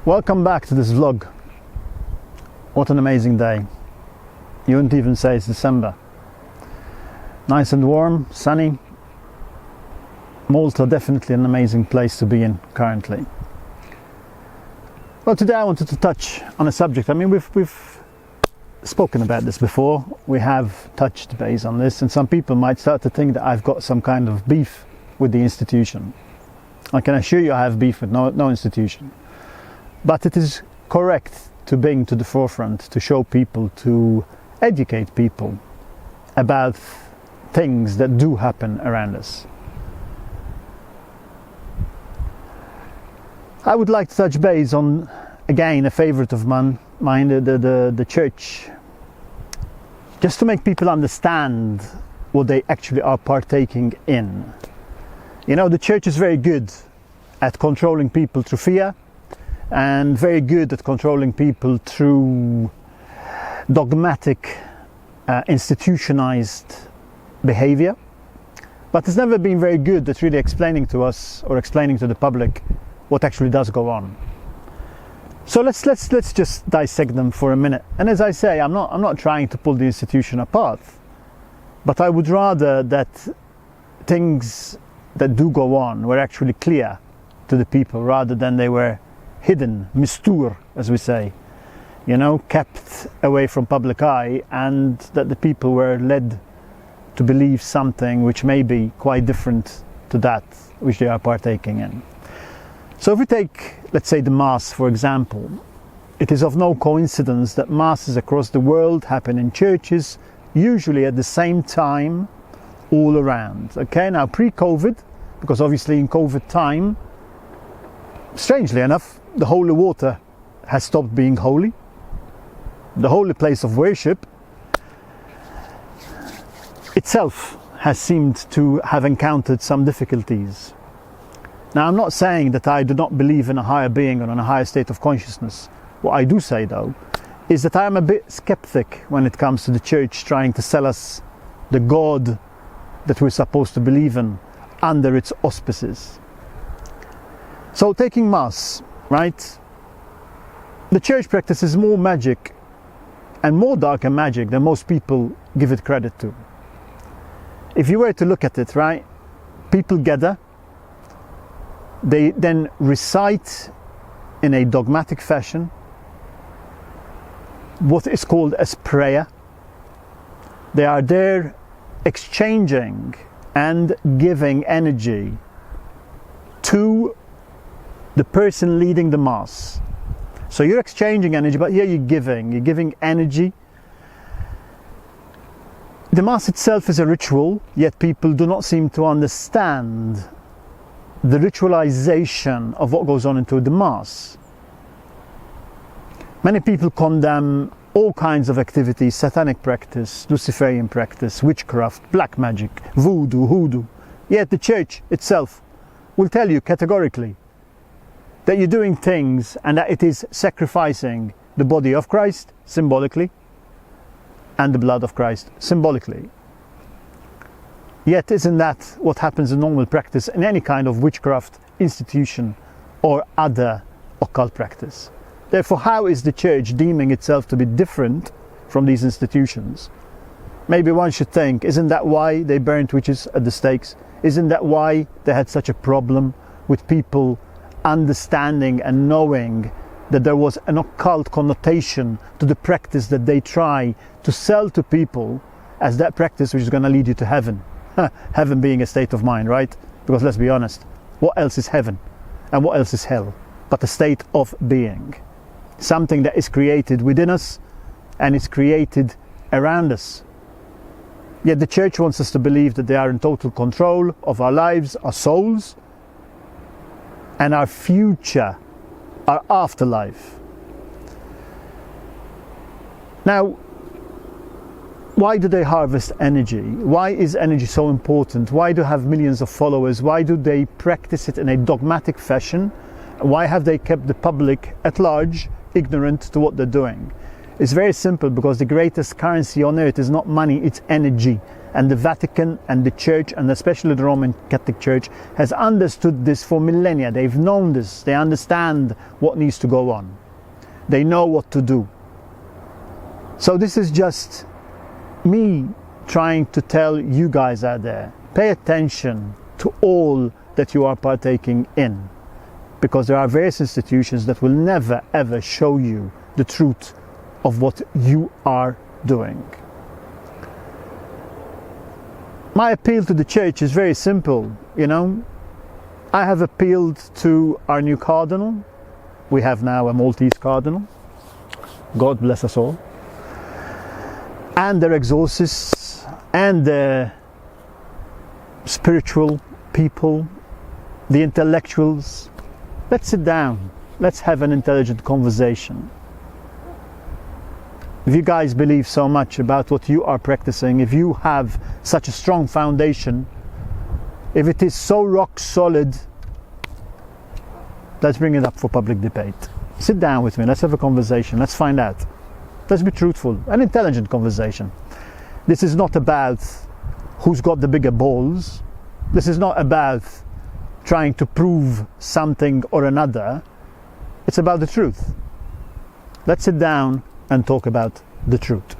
Welcome back to this vlog. What an amazing day. You wouldn't even say it's December. Nice and warm, sunny. Malta, definitely an amazing place to be in currently. Well, today I wanted to touch on a subject. I mean, we've spoken about this before. We have touched base on this, and some people might start to think that I've got some kind of beef with the institution. I can assure you I have beef with no institution. But it is correct to bring to the forefront, to show people, to educate people about things that do happen around us. I would like to touch base on, again, a favorite of mine, the church, just to make people understand what they actually are partaking in. You know, the church is very good at controlling people through fear, and very good at controlling people through dogmatic, institutionalized behavior, but it's never been very good at really explaining to us or explaining to the public what actually does go on. So let's just dissect them for a minute. And as I say, I'm not trying to pull the institution apart, but I would rather that things that do go on were actually clear to the people rather than they were hidden, mistur, as we say, you know, kept away from public eye, and that the people were led to believe something which may be quite different to that which they are partaking in. So if we take, let's say, the Mass, for example, it is of no coincidence that Masses across the world happen in churches, usually at the same time, all around. Okay, now pre-COVID, because obviously in COVID time, strangely enough, the holy water has stopped being holy. The holy place of worship itself has seemed to have encountered some difficulties. Now, I'm not saying that I do not believe in a higher being or in a higher state of consciousness. What I do say, though, is that I am a bit skeptic when it comes to the church trying to sell us the God that we're supposed to believe in under its auspices. So taking Mass, right? The church practices more magic and more darker magic than most people give it credit to. If you were to look at it, right? People gather, they then recite in a dogmatic fashion what is called as prayer. They are there exchanging and giving energy to the person leading the Mass. So you're exchanging energy, but here you're giving energy. The Mass itself is a ritual, yet people do not seem to understand the ritualization of what goes on into the Mass. Many people condemn all kinds of activities: satanic practice, Luciferian practice, witchcraft, black magic, voodoo, hoodoo. Yet the church itself will tell you categorically that you're doing things and that it is sacrificing the body of Christ symbolically and the blood of Christ symbolically. Yet isn't that what happens in normal practice in any kind of witchcraft institution or other occult practice? Therefore, how is the church deeming itself to be different from these institutions? Maybe one should think, isn't that why they burnt witches at the stakes? Isn't that why they had such a problem with people understanding and knowing that there was an occult connotation to the practice that they try to sell to people as that practice which is going to lead you to heaven? Heaven being a state of mind, right? Because let's be honest, what else is heaven and what else is hell but a state of being? Something that is created within us and is created around us. Yet the church wants us to believe that they are in total control of our lives, our souls, and our future, our afterlife. Now, why do they harvest energy? Why is energy so important? Why do they have millions of followers? Why do they practice it in a dogmatic fashion? Why have they kept the public at large ignorant to what they're doing? It's very simple, because the greatest currency on earth is not money, it's energy. And the Vatican and the Church, and especially the Roman Catholic Church, has understood this for millennia. They've known this. They understand what needs to go on. They know what to do. So this is just me trying to tell you guys out there, pay attention to all that you are partaking in, because there are various institutions that will never ever show you the truth of what you are doing. My appeal to the church is very simple, you know. I have appealed to our new cardinal. We have now a Maltese cardinal. God bless us all. And their exorcists, and the spiritual people, the intellectuals. Let's sit down. Let's have an intelligent conversation. If you guys believe so much about what you are practicing, if you have such a strong foundation, if it is so rock solid, let's bring it up for public debate. Sit down with me, let's have a conversation, let's find out. Let's be truthful, an intelligent conversation. This is not about who's got the bigger balls. This is not about trying to prove something or another. It's about the truth. Let's sit down and talk about the truth.